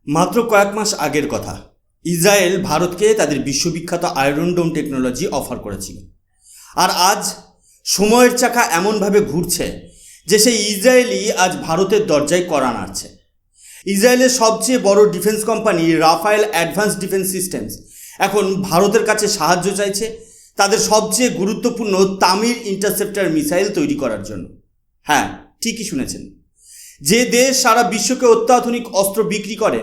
মাত্র কয়েক মাস আগের কথা, ইসরায়েল ভারতকে তাদের বিশ্ববিখ্যাত আয়রন ডোম টেকনোলজি অফার করেছিল। আর আজ সময়ের চাকা এমনভাবে ঘুরছে যে সেই ইসরায়েলই আজ ভারতের দরজায় কড়া নাড়ছে। ইসরায়েলের সবচেয়ে বড় defence company Rafael advance defence systems এখন ভারতের কাছে সাহায্য চাইছে তাদের সবচেয়ে গুরুত্বপূর্ণ তামির ইন্টারসেপ্টর মিসাইল তৈরি করার জন্য। হ্যাঁ, ঠিকই শুনেছেন, যে দেশ সারা বিশ্বকে অত্যাধুনিক অস্ত্র বিক্রি করে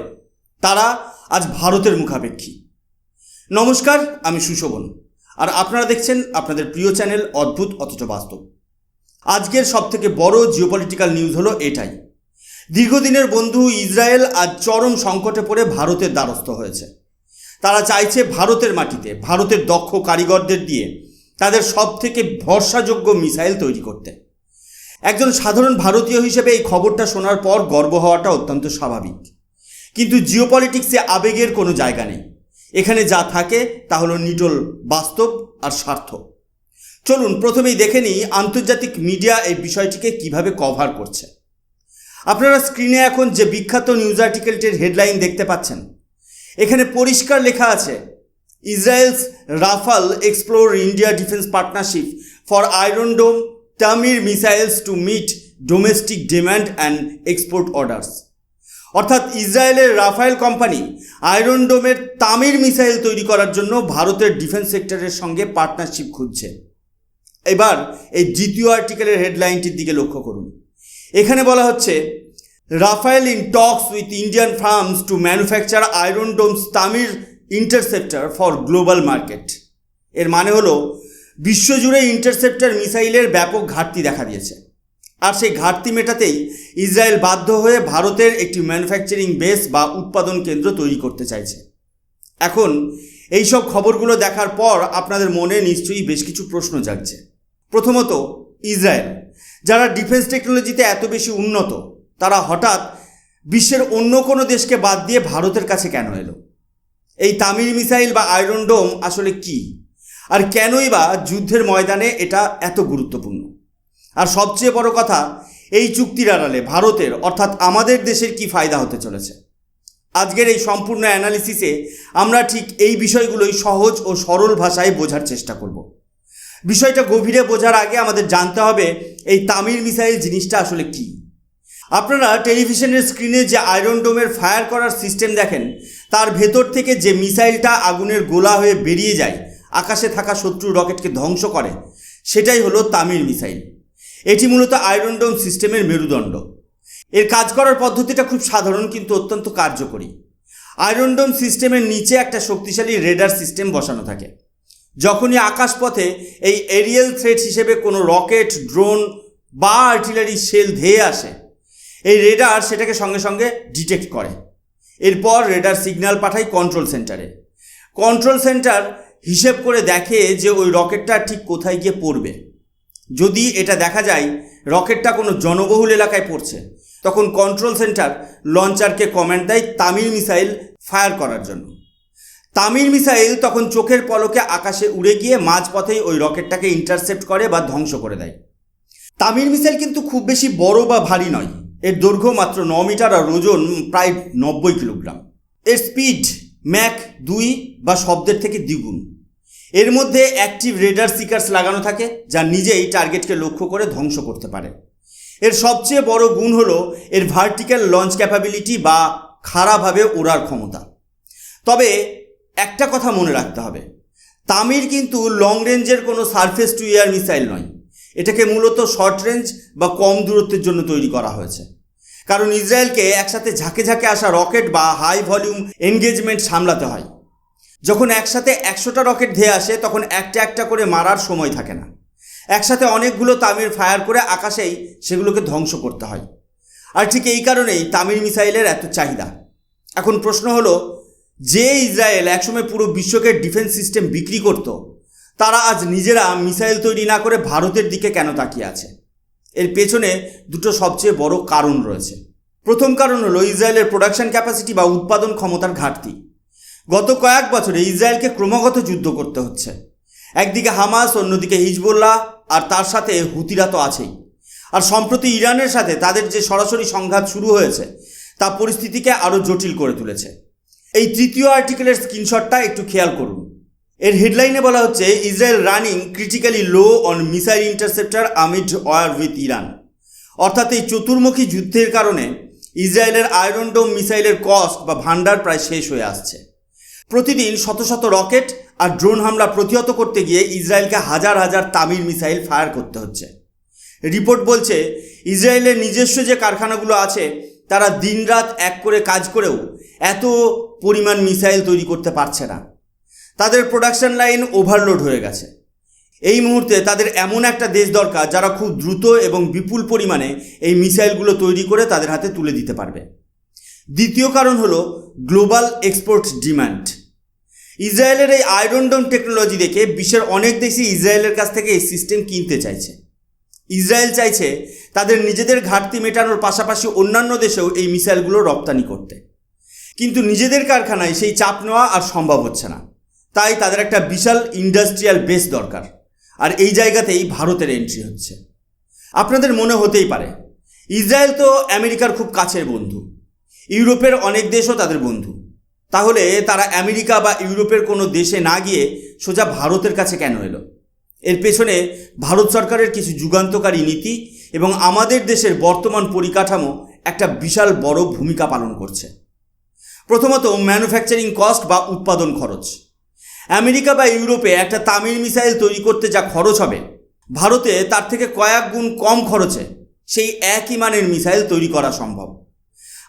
তারা আজ ভারতের মুখাপেক্ষী। নমস্কার, আমি সুশোভন, আর আপনারা দেখছেন আপনাদের প্রিয় চ্যানেল অদ্ভুত অথচ বাস্তব। আজকের সবথেকে বড় জিওপলিটিক্যাল নিউজ হলো এটাই, দীর্ঘদিনের বন্ধু ইসরায়েল আজ চরম সংকটে পড়ে ভারতের দ্বারস্থ হয়েছে। তারা চাইছে ভারতের মাটিতে ভারতের দক্ষ কারিগরদের দিয়ে তাদের সবথেকে ভরসাযোগ্য মিসাইল তৈরি করতে। একজন সাধারণ ভারতীয় হিসেবে এই খবরটা শোনার পর গর্ব হওয়াটা অত্যন্ত স্বাভাবিক, কিন্তু জিওপলিটিক্সে আবেগের কোনো জায়গা নেই। এখানে যা থাকে তা হলো নিটল বাস্তব আর স্বার্থ। চলুন প্রথমেই দেখে নিই আন্তর্জাতিক মিডিয়া এই বিষয়টিকে কিভাবে কভার করছে। আপনারা স্ক্রিনে এখন যে বিখ্যাত নিউজ আর্টিকেলটির হেডলাইন দেখতে পাচ্ছেন, এখানে পরিষ্কার লেখা আছে, Israel's Rafael explore India defence partnership for Iron Dome Tamir missiles to meet domestic demand and export orders. অর্থাৎ ইসরায়েলের রাফায়েল কোম্পানি আয়রন ডোমের তামির মিসাইল তৈরি করার জন্য ভারতের ডিফেন্স সেক্টরের সঙ্গে পার্টনারশিপ খুঁজছে। এবার এই দ্বিতীয় আর্টিকেলের হেডলাইনটির দিকে লক্ষ্য করুন। এখানে বলা হচ্ছে, Rafael in talks with Indian firms to manufacture iron domes Tamir interceptor for global market. এর মানে হলো বিশ্বজুড়ে ইন্টারসেপ্টর মিসাইলের ব্যাপক ঘাটতি দেখা দিয়েছে, আর সেই ঘাটতি মেটাতেই ইসরায়েল বাধ্য হয়ে ভারতের একটি ম্যানুফ্যাকচারিং বেস বা উৎপাদন কেন্দ্র তৈরি করতে চাইছে। এখন এই সব খবরগুলো দেখার পর আপনাদের মনে নিশ্চয়ই বেশ কিছু প্রশ্ন জাগছে। প্রথমত, ইসরায়েল যারা ডিফেন্স টেকনোলজিতে এত বেশি উন্নত, তারা হঠাৎ বিশ্বের অন্য কোনো দেশকে বাদ দিয়ে ভারতের কাছে কেন এলো? এই তামির মিসাইল বা আয়রন ডোম আসলে কি, আর কেনই বা যুদ্ধের ময়দানে এটা এত গুরুত্বপূর্ণ? আর সবচেয়ে বড় কথা, এই চুক্তির আড়ালে ভারতের অর্থাৎ আমাদের দেশের কি ফায়দা হতে চলেছে? আজকের এই সম্পূর্ণ অ্যানালিসিসে আমরা ঠিক এই বিষয়গুলোই সহজ ও সরল ভাষায় বোঝার চেষ্টা করব। বিষয়টা গভীরে বোঝার আগে আমাদের জানতে হবে এই তামির মিসাইল জিনিসটা আসলে কি। আপনারা টেলিভিশনের স্ক্রিনে যে আয়রন ডোমের ফায়ার করার সিস্টেম দেখেন, তার ভেতর থেকে যে মিসাইলটা আগুনের গোলা হয়ে বেরিয়ে যায়, আকাশে থাকা শত্রু রকেটকে ধ্বংস করে, সেটাই হলো তামির মিসাইল। এটি মূলত আয়রন ডোম সিস্টেমের মেরুদণ্ড। এর কাজ করার পদ্ধতিটা খুব সাধারণ কিন্তু অত্যন্ত কার্যকরী। আয়রন ডোম সিস্টেমের নিচে একটা শক্তিশালী রেডার সিস্টেম বসানো থাকে। যখনই আকাশপথে এই এরিয়াল থ্রেট হিসেবে কোনো রকেট, ড্রোন বা আর্টিলারি শেল ধেয়ে আসে, এই রেডার সেটাকে সঙ্গে সঙ্গে ডিটেক্ট করে। এরপর রেডার সিগন্যাল পাঠায় কন্ট্রোল সেন্টারে। কন্ট্রোল সেন্টার হিসেব করে দেখে যে ওই রকেটটা ঠিক কোথায় গিয়ে পড়বে। যদি এটা দেখা যায় রকেটটা কোনো জনবহুল এলাকায় পড়ছে, তখন কন্ট্রোল সেন্টার লঞ্চারকে কমান্ড দেয় তামির মিসাইল ফায়ার করার জন্য। তামির মিসাইল তখন চোখের পলকে আকাশে উড়ে গিয়ে মাঝপথেই ওই রকেটটাকে ইন্টারসেপ্ট করে বা ধ্বংস করে দেয়। তামির মিসাইল কিন্তু খুব বেশি বড় বা ভারী নয়। এর দৈর্ঘ্য মাত্র 9 মিটার আর ওজন প্রায় 90 কিলোগ্রাম। এর স্পিড ম্যাক 2 বা শব্দের থেকে দ্বিগুণ। এর মধ্যে অ্যাক্টিভ রেডার সিকার্স লাগানো থাকে, যা নিজেই টার্গেটকে লক্ষ্য করে ধ্বংস করতে পারে। এর সবচেয়ে বড় গুণ হলো এর ভার্টিক্যাল লঞ্চ ক্যাপাবিলিটি বা খাড়াভাবে ওড়ার ক্ষমতা। তবে একটা কথা মনে রাখতে হবে, তামির কিন্তু লং রেঞ্জের কোনো সারফেস টু এয়ার মিসাইল নয়। এটাকে মূলত শর্ট রেঞ্জ বা কম দূরত্বের জন্য তৈরি করা হয়েছে, কারণ ইসরায়েলকে একসাথে ঝাঁকে ঝাঁকে আসা রকেট বা হাই ভলিউম এনগেজমেন্ট সামলাতে হয়। যখন একসাথে 100টা রকেট ধেয়ে আসে, তখন একটা একটা করে মারার সময় থাকে না। একসাথে অনেকগুলো তামির ফায়ার করে আকাশেই সেগুলোকে ধ্বংস করতে হয়। আর ঠিক এই কারণেই তামির মিসাইলের এত চাহিদা। এখন প্রশ্ন হলো, যে ইসরায়েল একসময় পুরো বিশ্বকে ডিফেন্স সিস্টেম বিক্রি করত, তারা আজ নিজেরা মিসাইল তৈরি না করে ভারতের দিকে কেন তাকিয়ে আছে? এর পেছনে দুটো সবচেয়ে বড় কারণ রয়েছে। প্রথম কারণ হলো ইসরায়েলের প্রোডাকশন ক্যাপাসিটি বা উৎপাদন ক্ষমতার ঘাটতি। গত কয়েক বছরে ইসরায়েলকে ক্রমাগত যুদ্ধ করতে হচ্ছে। একদিকে হামাস, অন্যদিকে হিজবুল্লাহ, আর তার সাথে হুতিরা তো আছেই। আর সম্প্রতি ইরানের সাথে তাদের যে সরাসরি সংঘাত শুরু হয়েছে, তা পরিস্থিতিকে আরও জটিল করে তুলেছে। এই তৃতীয় আর্টিকেলের স্ক্রিনশটটা একটু খেয়াল করুন। এর হেডলাইনে বলা হচ্ছে Israel running critically low on missile interceptor amid war with Iran. অর্থাৎ এই চতুর্মুখী যুদ্ধের কারণে ইসরায়েলের আয়রন ডোম মিসাইলের কস্ট বা ভান্ডার প্রায় শেষ হয়ে আসছে। প্রতিদিন শত শত রকেট আর ড্রোন হামলা প্রতিহত করতে গিয়ে ইসরায়েলকে হাজার হাজার তামির মিসাইল ফায়ার করতে হচ্ছে। রিপোর্ট বলছে ইসরায়েলের নিজস্ব যে কারখানাগুলো আছে তারা দিনরাত এক করে কাজ করেও এত পরিমাণ মিসাইল তৈরি করতে পারছে না। তাদের প্রোডাকশন লাইন ওভারলোড হয়ে গেছে। এই মুহূর্তে তাদের এমন একটা দেশ দরকার যারা খুব দ্রুত এবং বিপুল পরিমাণে এই মিসাইলগুলো তৈরি করে তাদের হাতে তুলে দিতে পারবে। দ্বিতীয় কারণ হলো গ্লোবাল এক্সপোর্ট ডিমান্ড। ইসরায়েলের এই আয়রন ডোম টেকনোলজি দেখে বিশ্বের অনেক দেশই ইসরায়েলের কাছ থেকে এই সিস্টেম কিনতে চাইছে। ইসরায়েল চাইছে তাদের নিজেদের ঘাটতি মেটানোর পাশাপাশি অন্যান্য দেশেও এই মিসাইলগুলো রপ্তানি করতে, কিন্তু নিজেদের কারখানায় সেই চাপ নেওয়া আর সম্ভব হচ্ছে না। তাই তাদের একটা বিশাল ইন্ডাস্ট্রিয়াল বেস দরকার, আর এই জায়গাতেই ভারতের এন্ট্রি হচ্ছে। আপনাদের মনে হতেই পারে ইসরায়েল তো আমেরিকার খুব কাছের বন্ধু, ইউরোপের অনেক দেশও তাদের বন্ধু, তাহলে তারা আমেরিকা বা ইউরোপের কোনো দেশে না গিয়ে সোজা ভারতের কাছে কেন এলো? এর পেছনে ভারত সরকারের কিছু যুগান্তকারী নীতি এবং আমাদের দেশের বর্তমান পরিকাঠামো একটা বিশাল বড় ভূমিকা পালন করছে। প্রথমত ম্যানুফ্যাকচারিং কস্ট বা উৎপাদন খরচ। আমেরিকা বা ইউরোপে একটা তামির মিসাইল তৈরি করতে যা খরচ হবে, ভারতে তার থেকে কয়েক গুণ কম খরচে সেই একই মানের মিসাইল তৈরি করা সম্ভব।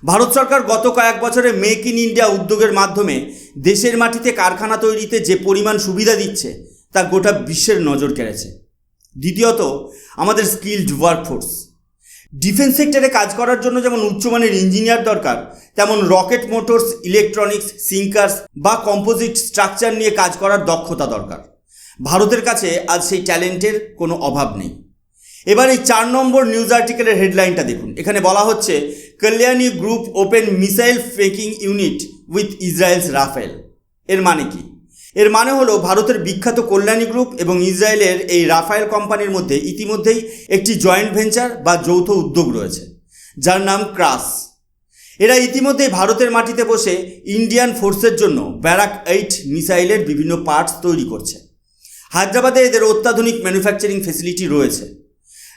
ভারত সরকার গত কয়েক বছরে মেক ইন ইন্ডিয়া উদ্যোগের মাধ্যমে দেশের মাটিতে কারখানা তৈরিতে যে পরিমাণ সুবিধা দিচ্ছে তা গোটা বিশ্বের নজর কেড়েছে। দ্বিতীয়ত আমাদের স্কিলড ওয়ার্কফোর্স। ডিফেন্স সেক্টরে কাজ করার জন্য যেমন উচ্চমানের ইঞ্জিনিয়ার দরকার, তেমন রকেট মোটরস, ইলেকট্রনিক্স, সিঙ্কার্স বা কম্পোজিট স্ট্রাকচার নিয়ে কাজ করার দক্ষতা দরকার। ভারতের কাছে আজ সেই ট্যালেন্টের কোনো অভাব নেই। এবার এই 4 নম্বর নিউজ আর্টিকেলের হেডলাইনটা দেখুন। এখানে বলা হচ্ছে Kalyani group open missile faking unit with Israel's Rafael. এর মানে কি? এর মানে হলো ভারতের বিখ্যাত কল্যাণী গ্রুপ এবং ইসরায়েলের এই রাফায়েল কোম্পানির মধ্যে ইতিমধ্যেই একটি জয়েন্ট ভেঞ্চার বা যৌথ উদ্যোগ রয়েছে, যার নাম ক্রাস। এরা ইতিমধ্যেই ভারতের মাটিতে বসে ইন্ডিয়ান ফোর্সের জন্য ব্যারাক 8 মিসাইলের বিভিন্ন পার্টস তৈরি করছে। হায়দ্রাবাদে এদের অত্যাধুনিক ম্যানুফ্যাকচারিং ফেসিলিটি রয়েছে।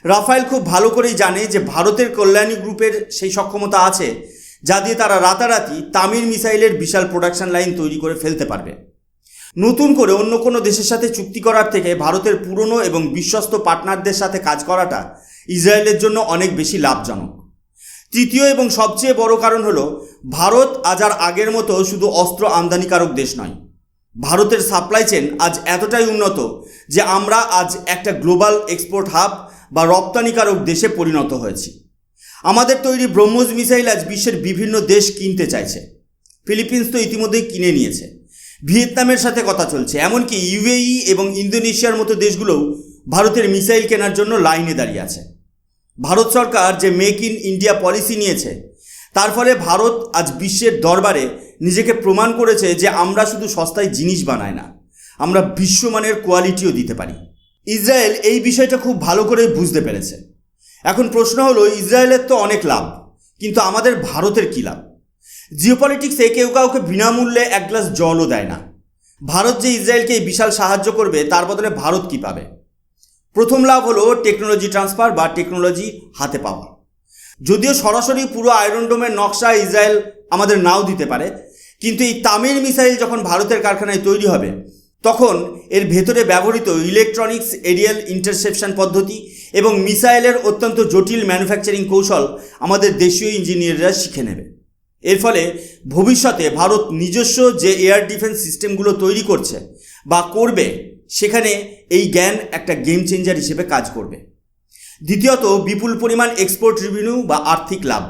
রাফায়েল খুব ভালো করেই জানে যে ভারতের কল্যাণী গ্রুপের সেই সক্ষমতা আছে যা দিয়ে তারা রাতারাতি তামির মিসাইলের বিশাল প্রোডাকশন লাইন তৈরি করে ফেলতে পারবে। নতুন করে অন্য কোনো দেশের সাথে চুক্তি করার থেকে ভারতের পুরনো এবং বিশ্বস্ত পার্টনারদের সাথে কাজ করাটা ইসরায়েলের জন্য অনেক বেশি লাভজনক। তৃতীয় এবং সবচেয়ে বড় কারণ হলো ভারত আজ আর আগের মতো শুধু অস্ত্র আমদানিকারক দেশ নয়। ভারতের সাপ্লাই চেন আজ এতটাই উন্নত যে আমরা আজ একটা গ্লোবাল এক্সপোর্ট হাব বা রপ্তানিকারক দেশে পরিণত হয়েছি। আমাদের তৈরি ব্রহ্মোস মিসাইল আজ বিশ্বের বিভিন্ন দেশ কিনতে চাইছে। ফিলিপিন্স তো ইতিমধ্যেই কিনে নিয়েছে, ভিয়েতনামের সাথে কথা চলছে, এমনকি ইউএই এবং ইন্দোনেশিয়ার মতো দেশগুলোও ভারতের মিসাইল কেনার জন্য লাইনে দাঁড়িয়ে আছে। ভারত সরকার যে মেক ইন ইন্ডিয়া পলিসি নিয়েছে তার ফলে ভারত আজ বিশ্বের দরবারে নিজেকে প্রমাণ করেছে যে আমরা শুধু সস্তায় জিনিস বানাই না, আমরা বিশ্বমানের কোয়ালিটিও দিতে পারি। ইসরায়েল এই বিষয়টা খুব ভালো করে বুঝতে পেরেছে। এখন প্রশ্ন হলো ইসরায়েলের তো অনেক লাভ, কিন্তু আমাদের ভারতের কী লাভ? জিওপলিটিক্সে কেউ কাউকে বিনামূল্যে এক গ্লাস জলও দেয় না। ভারত যে ইসরায়েলকে এই বিশাল সাহায্য করবে তার বদলে ভারত কী পাবে? প্রথম লাভ হলো টেকনোলজি ট্রান্সফার বা টেকনোলজি হাতে পাওয়া। যদিও সরাসরি পুরো আয়রন ডোমের নকশা ইসরায়েল আমাদের নাও দিতে পারে, কিন্তু এই তামির মিসাইল যখন ভারতের কারখানায় তৈরি হবে তখন এর ভেতরে ব্যবহৃত ইলেকট্রনিক্স, এরিয়াল ইন্টারসেপশন পদ্ধতি এবং মিসাইলের অত্যন্ত জটিল ম্যানুফ্যাকচারিং কৌশল আমাদের দেশীয় ইঞ্জিনিয়াররা শিখে নেবে। এর ফলে ভবিষ্যতে ভারত নিজস্ব যে এয়ার ডিফেন্স সিস্টেমগুলো তৈরি করছে বা করবে সেখানে এই জ্ঞান একটা গেম চেঞ্জার হিসেবে কাজ করবে। দ্বিতীয়ত বিপুল পরিমাণ এক্সপোর্ট রেভিনিউ বা আর্থিক লাভ।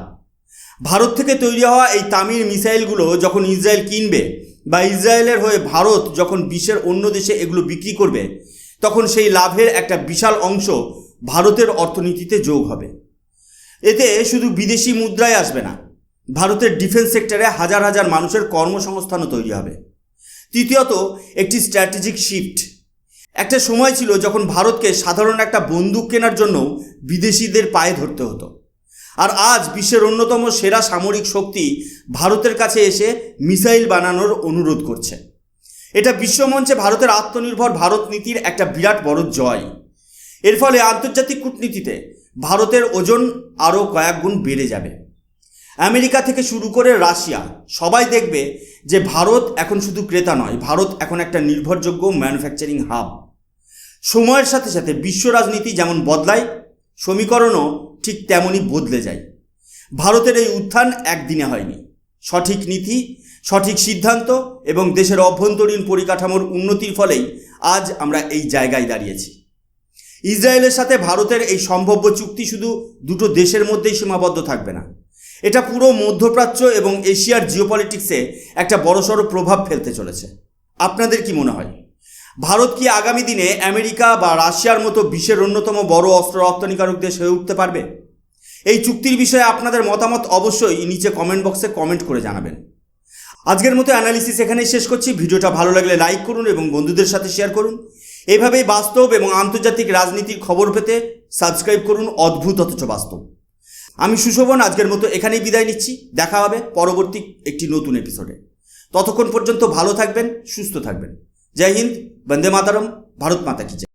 ভারত থেকে তৈরি হওয়া এই তামির মিসাইলগুলো যখন ইসরায়েল কিনবে বা ইসরায়েলের হয়ে ভারত যখন বিশ্বের অন্য দেশে এগুলো বিক্রি করবে তখন সেই লাভের একটা বিশাল অংশ ভারতের অর্থনীতিতে যোগ হবে। এতে শুধু বিদেশি মুদ্রাই আসবে না, ভারতের ডিফেন্স সেক্টরে হাজার হাজার মানুষের কর্মসংস্থানও তৈরি হবে। তৃতীয়ত একটি স্ট্র্যাটেজিক শিফট। একটা সময় ছিল যখন ভারতকে সাধারণ একটা বন্দুক কেনার জন্য বিদেশিদের পায়ে ধরতে হতো। আর আজ বিশ্বের অন্যতম সেরা সামরিক শক্তি ভারতের কাছে এসে মিসাইল বানানোর অনুরোধ করছে। এটা বিশ্বমঞ্চে ভারতের আত্মনির্ভর ভারত নীতির একটা বিরাট বড় জয়। এর ফলে আন্তর্জাতিক কূটনীতিতে ভারতের ওজন আরও কয়েক গুণ বেড়ে যাবে। আমেরিকা থেকে শুরু করে রাশিয়া সবাই দেখবে যে ভারত এখন শুধু ক্রেতা নয়, ভারত এখন একটা নির্ভরযোগ্য ম্যানুফ্যাকচারিং হাব। সময়ের সাথে সাথে বিশ্ব রাজনীতি যেমন বদলায়, সমীকরণও ঠিক তেমনই বদলে যায়। ভারতের এই উত্থান একদিনে হয়নি। সঠিক নীতি, সঠিক সিদ্ধান্ত এবং দেশের অভ্যন্তরীণ পরিকাঠামোর উন্নতির ফলেই আজ আমরা এই জায়গায় দাঁড়িয়েছি। ইসরায়েলের সাথে ভারতের এই সম্ভাব্য চুক্তি শুধু দুটো দেশের মধ্যেই সীমাবদ্ধ থাকবে না, এটা পুরো মধ্যপ্রাচ্য এবং এশিয়ার জিওপলিটিক্সে একটা বড়সড় প্রভাব ফেলতে চলেছে। আপনাদের কি মনে হয়, ভারত কি আগামী দিনে আমেরিকা বা রাশিয়ার মতো বিশ্বের অন্যতম বড় অস্ত্র রপ্তানিকারক দেশ হয়ে উঠতে পারবে? এই চুক্তির বিষয়ে আপনাদের মতামত অবশ্যই নিচে কমেন্ট বক্সে কমেন্ট করে জানাবেন। আজকের মতো অ্যানালিসিস এখানেই শেষ করছি। ভিডিওটা ভালো লাগলে লাইক করুন এবং বন্ধুদের সাথে শেয়ার করুন। এইভাবেই বাস্তব এবং আন্তর্জাতিক রাজনীতির খবর পেতে সাবস্ক্রাইব করুন অদ্ভুত অথচ বাস্তব। আমি সুশোভন আজকের মতো এখানেই বিদায় নিচ্ছি। দেখা হবে পরবর্তী একটি নতুন এপিসোডে। ততক্ষণ পর্যন্ত ভালো থাকবেন, সুস্থ থাকবেন। জয় হিন্দ, বন্দে মাতরম, ভারত মাতা কি জয়।